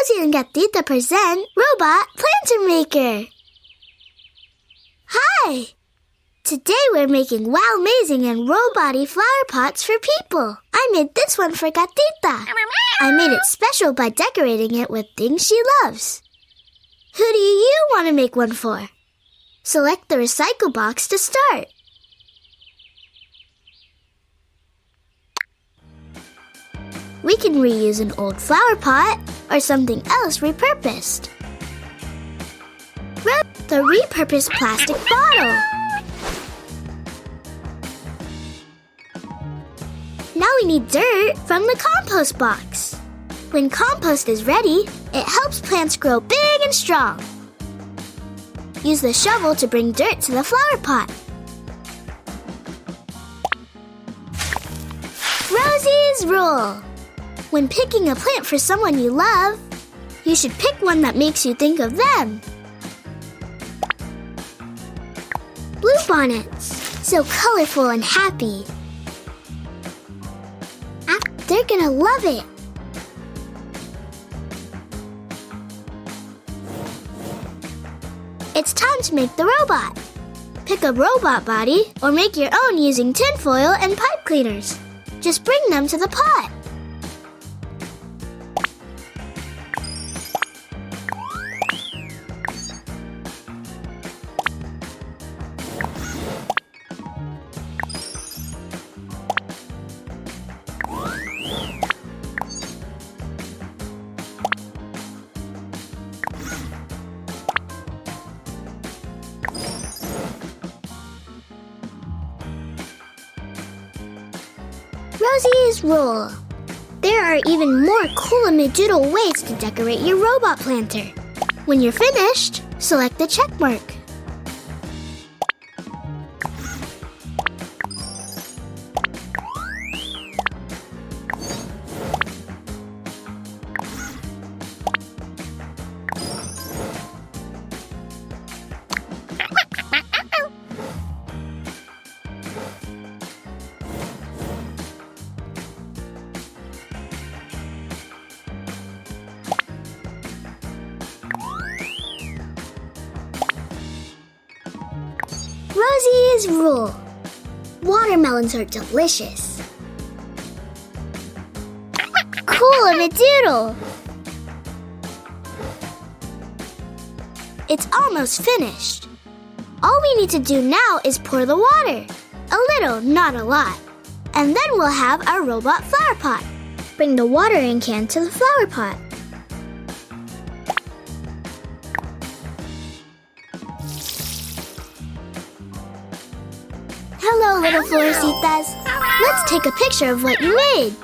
Rosie and Gatita present Robot Planter Maker. Hi! Today we're making wow-amazing and robot-y flower pots for people. I made this one for Gatita. I made it special by decorating it with things she loves. Who do you want to make one for? Select the recycle box to start. We can reuse an old flower pot or something else repurposed. The repurposed plastic bottle. Now we need dirt from the compost box. When compost is ready, it helps plants grow big and strong. Use the shovel to bring dirt to the flower pot. Rosie's rule. When picking a plant for someone you love, you should pick one that makes you think of them. Bluebonnets, so colorful and happy. They're gonna love it. It's time to make the robot. Pick a robot body or make your own using tinfoil and pipe cleaners. Just bring them to the pot. Rosie's rule. There are even more cool and madoodle ways to decorate your robot planter. When you're finished, select the check mark. Rosie's rule. Watermelons are delicious. Cool and a doodle. It's almost finished. All we need to do now is pour the water. A little, not a lot. And then we'll have our robot flower pot. Bring the watering can to the flower pot. Hello, little florecitas. Let's take a picture of what you made.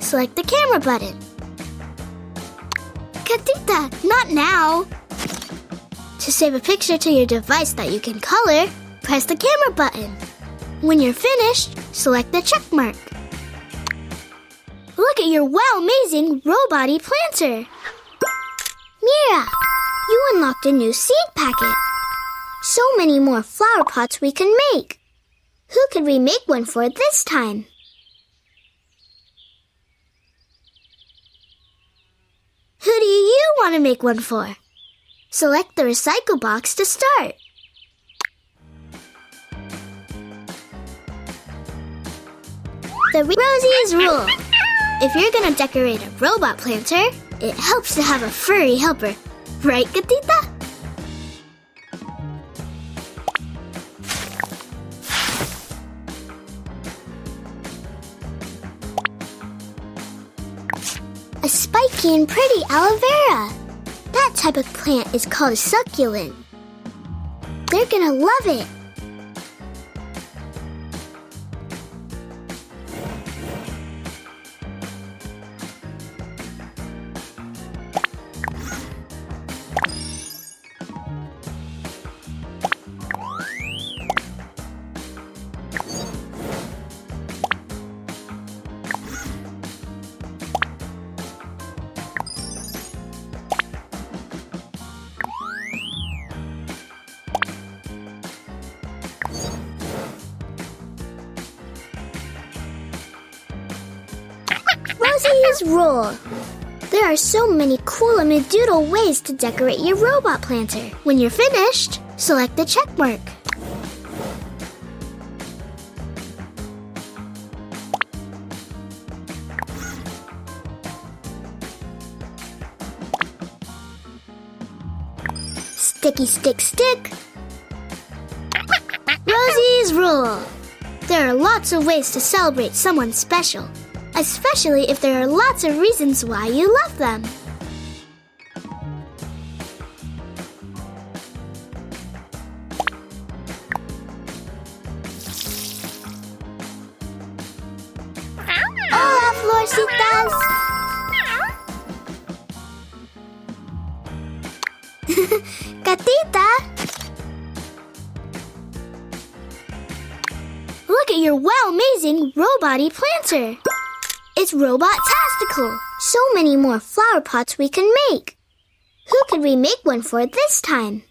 Select the camera button. Gatita, not now. To save a picture to your device that you can color, press the camera button. When you're finished, select the check mark. Look at your wow-amazing robot-y planter. Mira, you unlocked a new seed packet. So many more flower pots we can make. Who could we make one for this time? Who do you want to make one for? Select the recycle box to start. The Rosie's rule. If you're going to decorate a robot planter, it helps to have a furry helper. Right, Gatita? A spiky and pretty aloe vera. That type of plant is called a succulent. They're gonna love it. Rosie's rule. There are so many cool and doodle ways to decorate your robot planter. When you're finished, select the check mark. Sticky stick stick. Rosie's rule. There are lots of ways to celebrate someone special, especially if there are lots of reasons why you love them. Hola, florcitas! Gatita! Look at your wow-amazing robot-y planter! It's robot-tastical! So many more flower pots we can make! Who could we make one for this time?